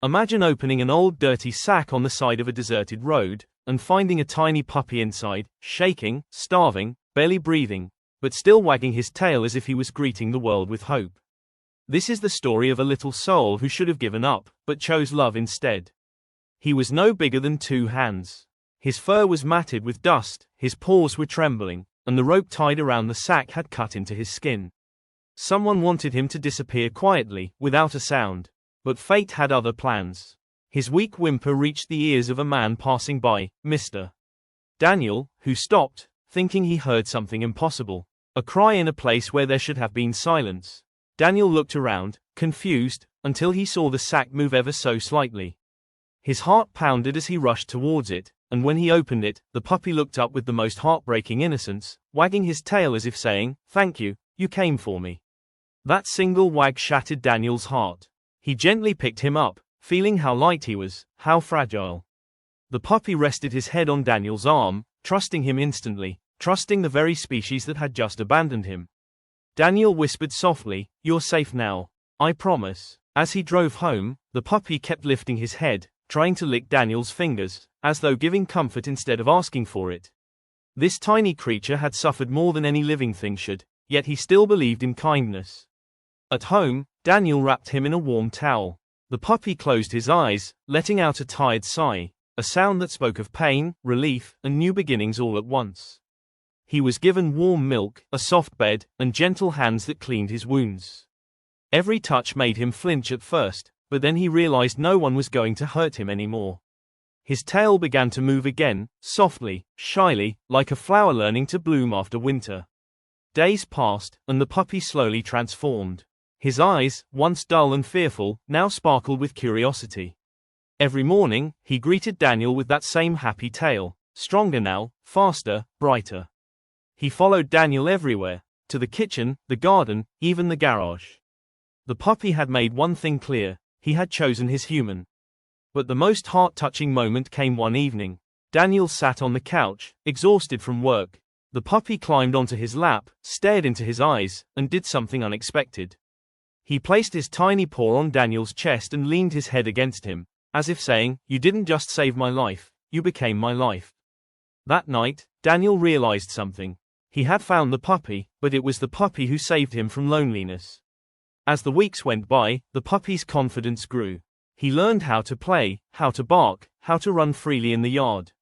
Imagine opening an old dirty sack on the side of a deserted road, and finding a tiny puppy inside, shaking, starving, barely breathing, but still wagging his tail as if he was greeting the world with hope. This is the story of a little soul who should have given up, but chose love instead. He was no bigger than 2 hands. His fur was matted with dust, his paws were trembling, and the rope tied around the sack had cut into his skin. Someone wanted him to disappear quietly, without a sound. But fate had other plans. His weak whimper reached the ears of a man passing by, Mr. Daniel, who stopped, thinking he heard something impossible. A cry in a place where there should have been silence. Daniel looked around, confused, until he saw the sack move ever so slightly. His heart pounded as he rushed towards it, and when he opened it, the puppy looked up with the most heartbreaking innocence, wagging his tail as if saying, "Thank you, you came for me." That single wag shattered Daniel's heart. He gently picked him up, feeling how light he was, how fragile. The puppy rested his head on Daniel's arm, trusting him instantly, trusting the very species that had just abandoned him. Daniel whispered softly, "You're safe now. I promise." As he drove home, the puppy kept lifting his head, trying to lick Daniel's fingers, as though giving comfort instead of asking for it. This tiny creature had suffered more than any living thing should, yet he still believed in kindness. At home, Daniel wrapped him in a warm towel. The puppy closed his eyes, letting out a tired sigh, a sound that spoke of pain, relief, and new beginnings all at once. He was given warm milk, a soft bed, and gentle hands that cleaned his wounds. Every touch made him flinch at first, but then he realized no one was going to hurt him anymore. His tail began to move again, softly, shyly, like a flower learning to bloom after winter. Days passed, and the puppy slowly transformed. His eyes, once dull and fearful, now sparkled with curiosity. Every morning, he greeted Daniel with that same happy tail, stronger now, faster, brighter. He followed Daniel everywhere, to the kitchen, the garden, even the garage. The puppy had made one thing clear: he had chosen his human. But the most heart-touching moment came one evening. Daniel sat on the couch, exhausted from work. The puppy climbed onto his lap, stared into his eyes, and did something unexpected. He placed his tiny paw on Daniel's chest and leaned his head against him, as if saying, "You didn't just save my life, you became my life." That night, Daniel realized something. He had found the puppy, but it was the puppy who saved him from loneliness. As the weeks went by, the puppy's confidence grew. He learned how to play, how to bark, how to run freely in the yard.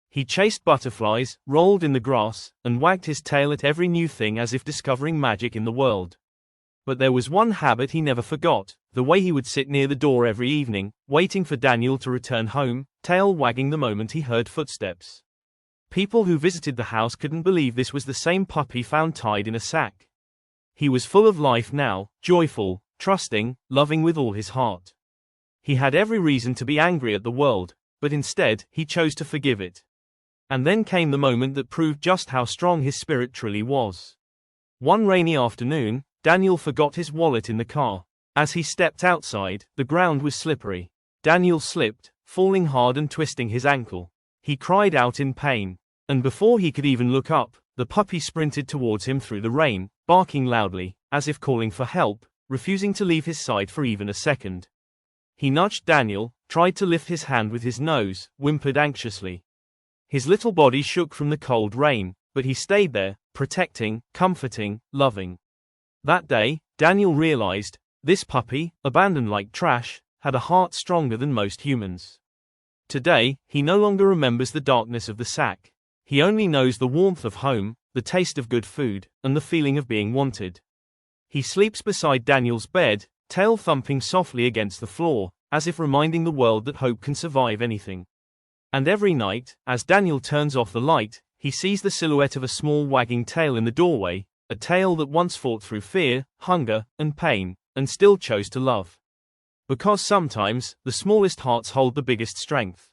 He chased butterflies, rolled in the grass, and wagged his tail at every new thing as if discovering magic in the world. But there was one habit he never forgot: the way he would sit near the door every evening, waiting for Daniel to return home, tail wagging the moment he heard footsteps. People who visited the house couldn't believe this was the same puppy found tied in a sack. He was full of life now, joyful, trusting, loving with all his heart. He had every reason to be angry at the world, but instead, he chose to forgive it. And then came the moment that proved just how strong his spirit truly was. One rainy afternoon, Daniel forgot his wallet in the car. As he stepped outside, the ground was slippery. Daniel slipped, falling hard and twisting his ankle. He cried out in pain. And before he could even look up, the puppy sprinted towards him through the rain, barking loudly, as if calling for help, refusing to leave his side for even a second. He nudged Daniel, tried to lift his hand with his nose, whimpered anxiously. His little body shook from the cold rain, but he stayed there, protecting, comforting, loving. That day, Daniel realized, this puppy, abandoned like trash, had a heart stronger than most humans. Today, he no longer remembers the darkness of the sack. He only knows the warmth of home, the taste of good food, and the feeling of being wanted. He sleeps beside Daniel's bed, tail thumping softly against the floor, as if reminding the world that hope can survive anything. And every night, as Daniel turns off the light, he sees the silhouette of a small wagging tail in the doorway, a tail that once fought through fear, hunger, and pain, and still chose to love. Because sometimes, the smallest hearts hold the biggest strength.